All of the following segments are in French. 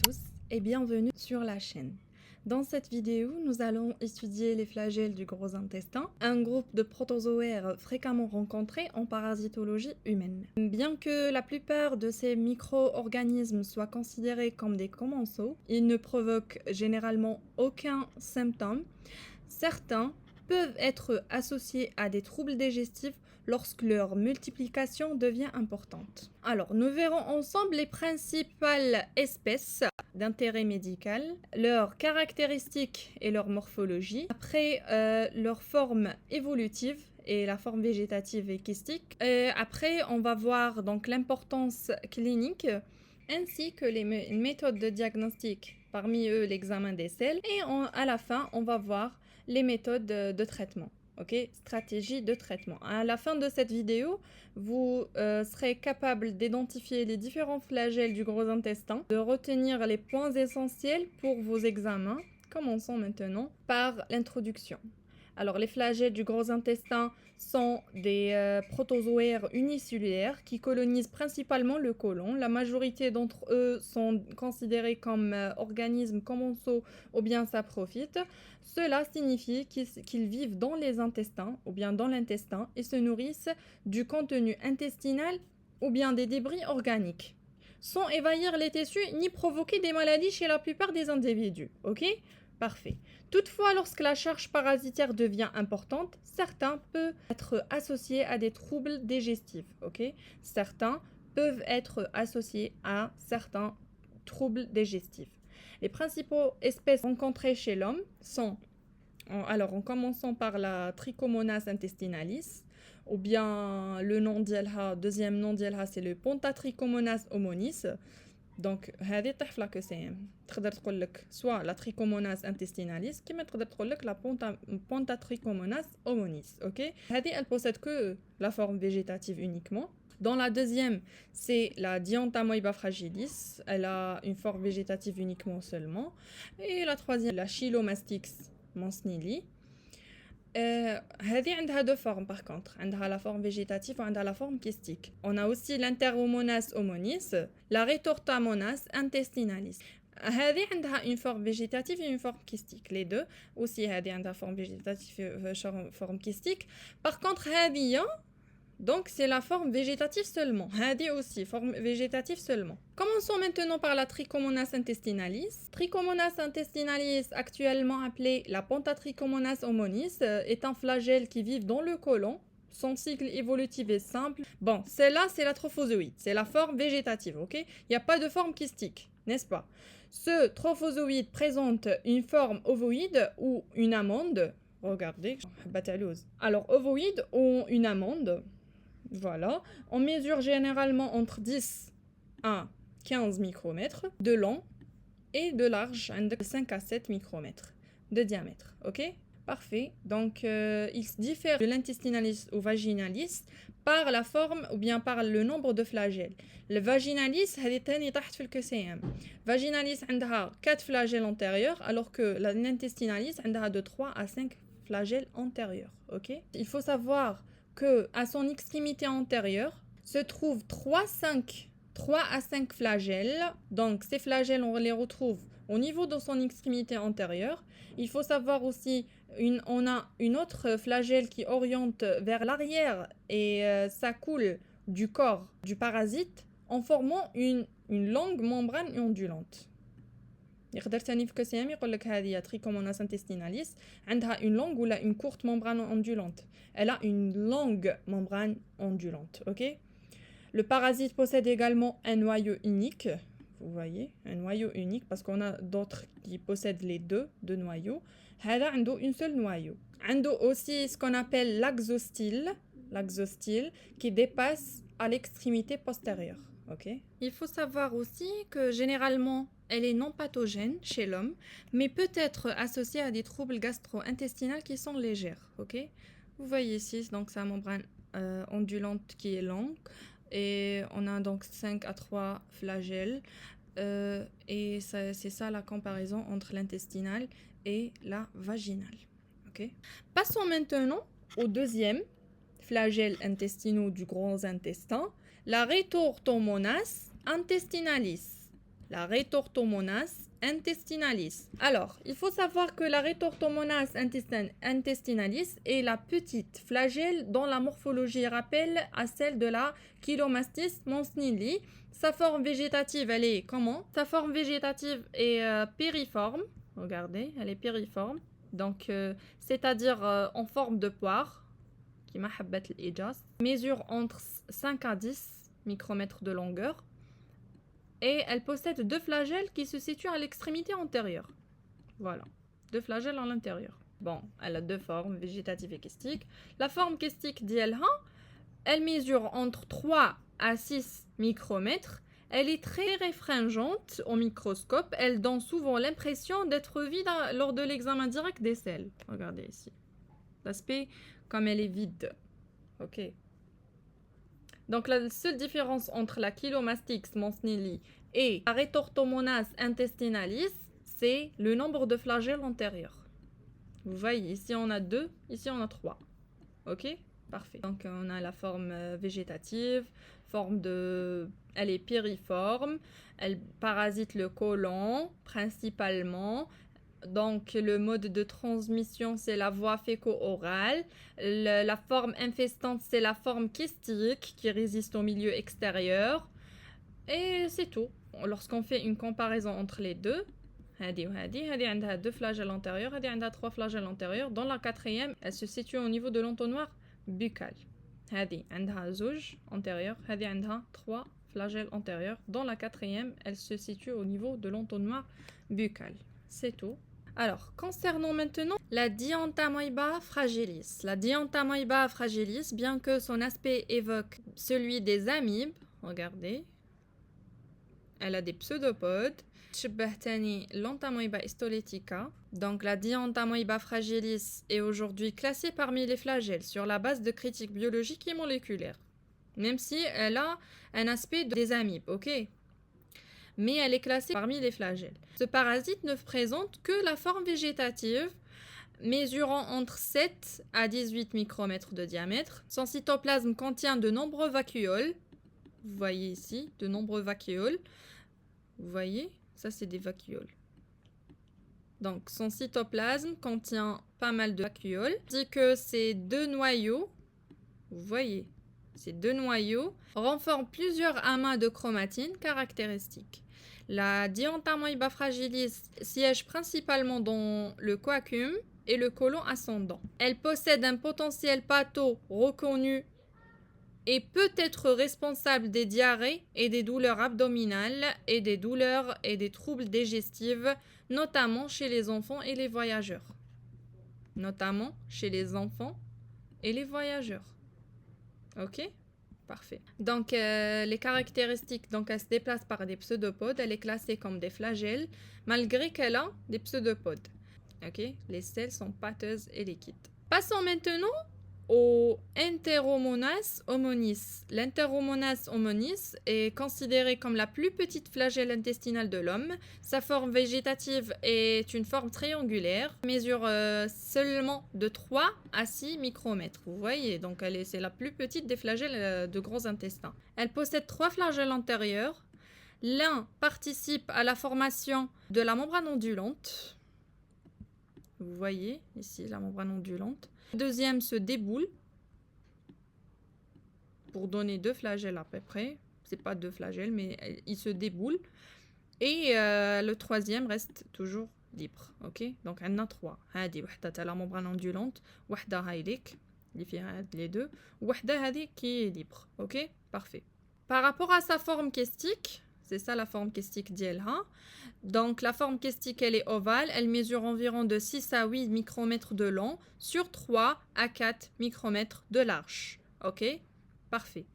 tous et bienvenue sur la chaîne. Dans cette vidéo, nous allons étudier les flagelles du gros intestin, un groupe de protozoaires fréquemment rencontrés en parasitologie humaine. Bien que la plupart de ces micro-organismes soient considérés comme des commensaux, ils ne provoquent généralement aucun symptôme. Certains peuvent être associés à des troubles digestifs lorsque leur multiplication devient importante. Alors, nous verrons ensemble les principales espèces d'intérêt médical, leurs caractéristiques et leur morphologie, après leur forme évolutive et la forme végétative et kystique. Après, on va voir donc l'importance clinique ainsi que les méthodes de diagnostic, parmi eux l'examen des selles. Et à la fin, on va voir les méthodes de traitement. Ok, stratégie de traitement. À la fin de cette vidéo, vous serez capable d'identifier les différents flagelles du gros intestin, de retenir les points essentiels pour vos examens. Commençons maintenant par l'introduction. Alors, les flagelles du gros intestin sont des protozoaires unicellulaires qui colonisent principalement le côlon. La majorité d'entre eux sont considérés comme organismes commensaux ou bien saprophytes. Cela signifie qu'ils vivent dans les intestins ou bien dans l'intestin et se nourrissent du contenu intestinal ou bien des débris organiques, sans évair les tissus ni provoquer des maladies chez la plupart des individus. Ok ? Parfait. Toutefois, lorsque la charge parasitaire devient importante, certains peuvent être associés à des troubles digestifs. Okay? Certains peuvent être associés à certains troubles digestifs. Les principaux espèces rencontrées chez l'homme sont, alors en commençant par la Trichomonas intestinalis, ou bien le nom d'Yelha, deuxième nom d'Yelha, c'est le Pentatrichomonas homonis. Donc هذه تحفلة كسام تقدر تقول لك soit la trichomonas intestinalis كما تقدر تقول لك la pentatrichomonas homonis. OK, هذه elle possède que la forme végétative uniquement. Dans la deuxième, c'est la Dientamoeba fragilis, elle a une forme végétative uniquement seulement. Et la troisième, la Chilomastix mansnili. هذه عندها deux formes par contre, عندها la forme végétative وعندها la forme kystique. On a aussi l'Enteromonas homonis, la Retortamonas intestinalis. هذه عندها une forme végétative et une forme kystique, les deux. Aussi هذه عندها forme végétative et forme kystique. Par contre هذه donc c'est la forme végétative seulement. Hadi aussi, forme végétative seulement. Commençons maintenant par la Trichomonas intestinalis. Trichomonas intestinalis, actuellement appelée la Pentatrichomonas homonis, est un flagelle qui vit dans le côlon. Son cycle évolutif est simple. Bon, celle-là, c'est la trophozoïde. C'est la forme végétative, ok? Il n'y a pas de forme kystique, n'est-ce pas? Ce trophozoïde présente une forme ovoïde ou une amande. Regardez, alors ovoïde ou une amande. Voilà, on mesure généralement entre 10 à 15 micromètres de long et de large, 5 à 7 micromètres de diamètre. Ok? Parfait. Donc, il se diffère de l'intestinalis ou vaginalis par la forme ou bien par le nombre de flagelles. Le vaginalis, vaginalis a 4 flagelles antérieurs, alors que l'intestinalis a de 3 à 5 flagelles antérieurs. Ok? Il faut savoir que à son extrémité antérieure se trouvent 3 à 5 flagelles. Donc ces flagelles, on les retrouve au niveau de son extrémité antérieure. Il faut savoir aussi, on a une autre flagelle qui oriente vers l'arrière et ça coule du corps du parasite en formant une longue membrane ondulante. يقدر تاني في كسام يقول لك هذه Trichomonas intestinalis عندها une longue ou une courte membrane ondulante. Elle a une longue membrane ondulante, ok? Le parasite possède également un noyau unique. Vous voyez, un noyau unique parce qu'on a d'autres qui possèdent les deux noyaux. هذا عنده une seule noyau. عنده aussi ce qu'on appelle l'axostyle qui dépasse à l'extrémité postérieure. Okay. Il faut savoir aussi que généralement, elle est non pathogène chez l'homme, mais peut être associée à des troubles gastro-intestinaux qui sont légers. Okay. Vous voyez ici, donc sa membrane ondulante qui est longue, et on a donc 5 à 3 flagelles, et c'est ça la comparaison entre l'intestinal et la vaginale. Okay. Passons maintenant au deuxième flagelle intestinaux du gros intestin, la Retortamonas intestinalis. la Retortomonas intestinalis. Alors, il faut savoir que la Retortomonas intestinalis est la petite flagelle dont la morphologie rappelle à celle de la Chilomastis mansnili. Sa forme végétative, elle est comment? Sa forme végétative est périforme. Regardez, elle est périforme. Donc, c'est-à-dire en forme de poire, qui m'a habbat l'ijas, mesure entre 5 à 10 micromètres de longueur. Et elle possède deux flagelles qui se situent à l'extrémité antérieure. Voilà, deux flagelles à l'intérieur. Bon, elle a deux formes, végétative et kystique. La forme kystique d'Yelha, elle mesure entre 3 à 6 micromètres. Elle est très réfringente au microscope. Elle donne souvent l'impression d'être vide lors de l'examen direct des selles. Regardez ici. L'aspect comme elle est vide. Ok. Donc la seule différence entre la Chilomastix mansnili et la Retortomonas intestinalis, c'est le nombre de flagelles antérieurs. Vous voyez, ici on a 2, ici on a 3. Ok? Parfait. Donc on a la forme végétative, elle est périforme, elle parasite le côlon principalement. Donc, le mode de transmission, c'est la voie féco-orale. La forme infestante, c'est la forme kystique qui résiste au milieu extérieur. Et c'est tout. Lorsqu'on fait une comparaison entre les deux, Hadi a deux flagelles antérieures, Hadi a trois flagelles antérieures. Dans la quatrième, elle se situe au niveau de l'entonnoir buccal. Hadi a zouj antérieur, Hadi a trois flagelles antérieures. Dans la quatrième, elle se situe au niveau de l'entonnoir buccal. C'est tout. Alors, concernant maintenant la Dientamoeba fragilis. La Dientamoeba fragilis, bien que son aspect évoque celui des amibes, regardez, elle a des pseudopodes. Tshebbahtani l'Entamoeba histolytica. Donc la Dientamoeba fragilis est aujourd'hui classée parmi les flagelles sur la base de critiques biologiques et moléculaires. Même si elle a un aspect des amibes, ok? Mais elle est classée parmi les flagelles. Ce parasite ne présente que la forme végétative, mesurant entre 7 à 18 micromètres de diamètre. Son cytoplasme contient de nombreux vacuoles. Vous voyez ici, de nombreux vacuoles. Vous voyez, ça c'est des vacuoles. Donc son cytoplasme contient pas mal de vacuoles. Dit que ces deux noyaux, vous voyez, ces deux noyaux renforment plusieurs amas de chromatine caractéristiques. La Dientamoeba fragilis siège principalement dans le coacum et le côlon ascendant. Elle possède un potentiel patho reconnu et peut être responsable des diarrhées et des douleurs abdominales et des douleurs et des troubles digestifs, notamment chez les enfants et les voyageurs. Notamment chez les enfants et les voyageurs. Ok? Parfait. Donc, les caractéristiques, donc elle se déplace par des pseudopodes. Elle est classée comme des flagelles, malgré qu'elle a des pseudopodes. Ok? Les selles sont pâteuses et liquides. Passons maintenant au Enteromonas homonis. L'Enteromonas homonis est considérée comme la plus petite flagelle intestinale de l'homme. Sa forme végétative est une forme triangulaire, mesure seulement de 3 à 6 micromètres. Vous voyez, donc c'est la plus petite des flagelles de gros intestins. Elle possède 3 flagelles antérieurs. L'un participe à la formation de la membrane ondulante. Vous voyez ici la membrane ondulante. Le deuxième se déboule pour donner 2 flagelles à peu près. C'est pas 2 flagelles, mais il se déboule. Et le troisième reste toujours libre. Ok? Donc, on a 3. Hadi, wahda ta la membrane ondulante. Wahda haylik, les deux. Wahda hadi qui est libre. Ok? Parfait. Par rapport à sa forme kystique, c'est ça la forme kystique d'Yelha. Donc la forme kystique, elle est ovale. Elle mesure environ de 6 à 8 micromètres de long sur 3 à 4 micromètres de large. Ok? Parfait.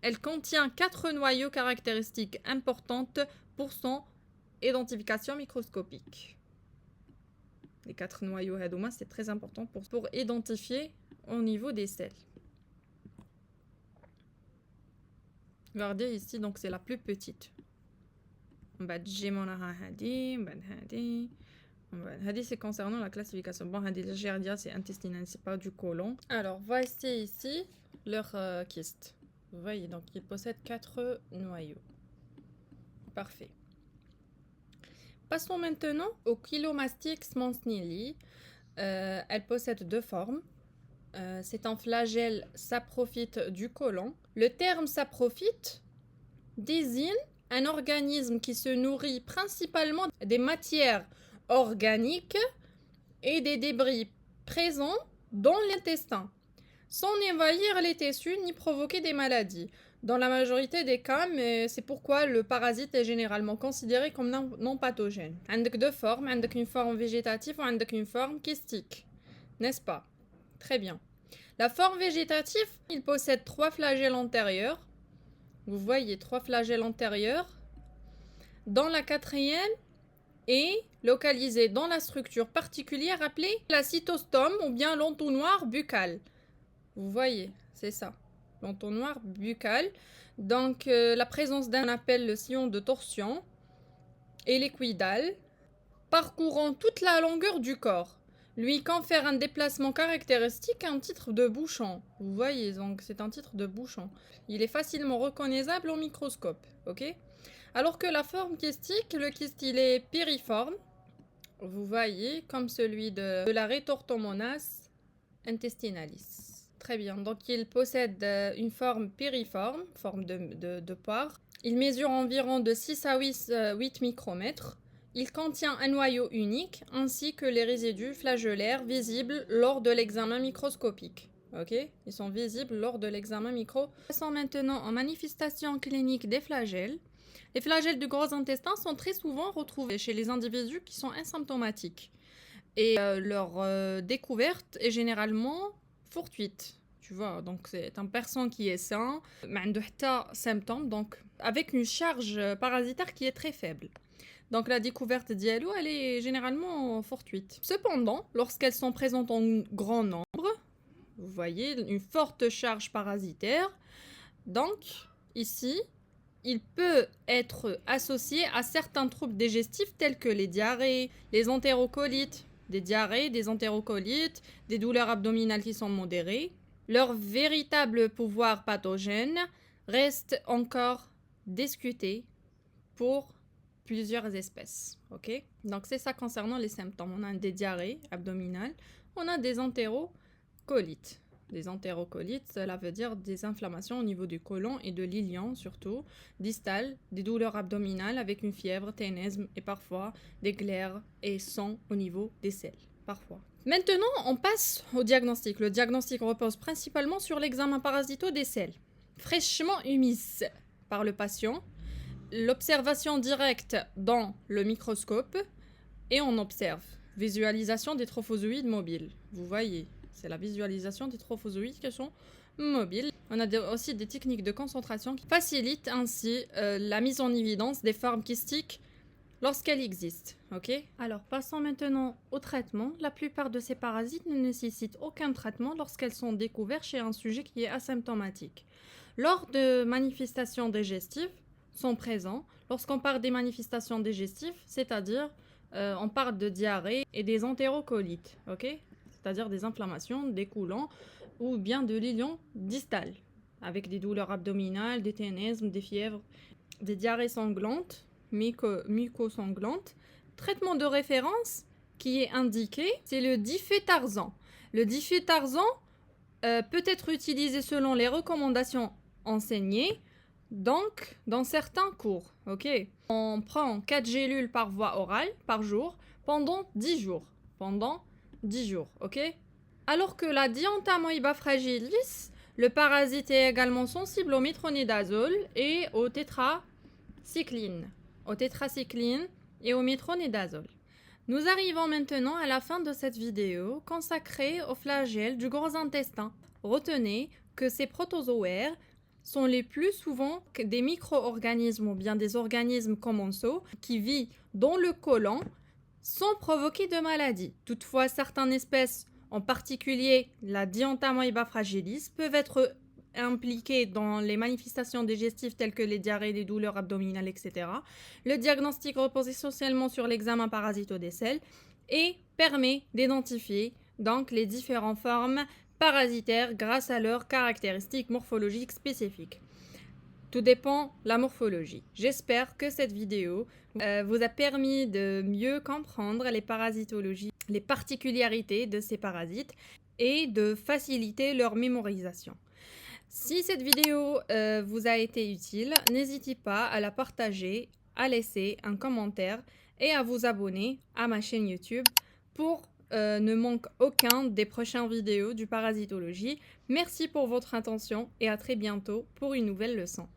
Elle contient 4 noyaux caractéristiques importantes pour son identification microscopique. Les 4 noyaux hadouma, c'est très important pour identifier au niveau des selles. Regardez ici, donc c'est la plus petite. Hadi, c'est concernant la classification. Bon, Hadi, le giardia, c'est intestinal, c'est pas du côlon. Alors, voici ici leur kyste. Vous voyez, donc ils possèdent 4 noyaux. Parfait. Passons maintenant au Chilomastix mansnelli. Elle possède deux formes. C'est un flagelle saprophyte du côlon. Le terme saprophyte désigne un organisme qui se nourrit principalement des matières organiques et des débris présents dans l'intestin, sans n'envahir les tissus ni provoquer des maladies. Dans la majorité des cas, mais c'est pourquoi le parasite est généralement considéré comme non pathogène. عندك deux formes, عندك une forme végétative ou عندك une forme kystique, n'est-ce pas? Très bien. La forme végétative, il possède 3 flagelles antérieurs. Vous voyez 3 flagelles antérieurs. Dans la quatrième est localisée dans la structure particulière appelée la cytostome ou bien l'entonnoir buccal. Vous voyez, c'est ça, l'entonnoir buccal. Donc la présence d'un appelle le sillon de torsion et l'équidale, parcourant toute la longueur du corps, lui confère un déplacement caractéristique, un titre de bouchon. Vous voyez, donc c'est un titre de bouchon. Il est facilement reconnaissable au microscope, ok? Alors que la forme kystique, le kyste il est piriforme. Vous voyez, comme celui de la Retortomonas intestinalis. Très bien, donc il possède une forme piriforme, forme de poire. Il mesure environ de 6 à 8 micromètres. Il contient un noyau unique ainsi que les résidus flagellaires visibles lors de l'examen microscopique. Ok, ils sont visibles lors de l'examen micro. Passons maintenant en manifestation clinique des flagelles. Les flagelles du gros intestin sont très souvent retrouvés chez les individus qui sont asymptomatiques. Et leur découverte est généralement fortuite. Tu vois, donc c'est une personne qui est sain, mais symptômes, donc avec une charge parasitaire qui est très faible. Donc la découverte d'Yalou, elle est généralement fortuite. Cependant, lorsqu'elles sont présentes en grand nombre, vous voyez, une forte charge parasitaire, donc ici, il peut être associé à certains troubles digestifs tels que les diarrhées, les entérocolites, des diarrhées, des entérocolites, des douleurs abdominales qui sont modérées. Leur véritable pouvoir pathogène reste encore discuté pour plusieurs espèces, ok? Donc c'est ça concernant les symptômes. On a des diarrhées abdominales, on a des entérocolites. Des entérocolites, cela veut dire des inflammations au niveau du côlon et de l'ilion surtout, distales, des douleurs abdominales avec une fièvre, ténesme et parfois des glaires et sang au niveau des selles, parfois. Maintenant, on passe au diagnostic. Le diagnostic repose principalement sur l'examen parasito des selles, fraîchement humides par le patient, l'observation directe dans le microscope et on observe visualisation des trophozoïdes mobiles. Vous voyez, c'est la visualisation des trophozoïdes qui sont mobiles. On a aussi des techniques de concentration qui facilitent ainsi la mise en évidence des formes kystiques lorsqu'elles existent. Ok. Alors passons maintenant au traitement. La plupart de ces parasites ne nécessitent aucun traitement lorsqu'elles sont découvertes chez un sujet qui est asymptomatique. Lors de manifestations digestives, sont présents. Lorsqu'on parle des manifestations digestives, c'est-à-dire on parle de diarrhée et des entérocolites, ok? C'est-à-dire des inflammations, des coulants ou bien de l'ilion distal, avec des douleurs abdominales, des ténesmes, des fièvres, des diarrhées sanglantes, mucosanglantes. Traitement de référence qui est indiqué, c'est le difétarsan. Le difétarsan peut être utilisé selon les recommandations enseignées. Donc, dans certains cours, ok, on prend 4 gélules par voie orale par jour pendant 10 jours. Pendant 10 jours, ok. Alors que la Dientamoeba fragilis, le parasite est également sensible au métronidazole et au tétracycline. Et au métronidazole. Nous arrivons maintenant à la fin de cette vidéo consacrée aux flagelles du gros intestin. Retenez que ces protozoaires sont les plus souvent des micro-organismes ou bien des organismes commensaux qui vivent dans le côlon sans provoquer de maladie. Toutefois, certaines espèces, en particulier la Dientamoeba fragilis, peuvent être impliquées dans les manifestations digestives telles que les diarrhées, les douleurs abdominales, etc. Le diagnostic repose essentiellement sur l'examen parasito des selles et permet d'identifier donc les différentes formes parasitaires grâce à leurs caractéristiques morphologiques spécifiques. Tout dépend la morphologie. J'espère que cette vidéo vous a permis de mieux comprendre les parasitologies, les particularités de ces parasites et de faciliter leur mémorisation. Si cette vidéo vous a été utile, n'hésitez pas à la partager, à laisser un commentaire et à vous abonner à ma chaîne YouTube pour ne manquer aucun des prochaines vidéos du parasitologie. Merci pour votre attention et à très bientôt pour une nouvelle leçon.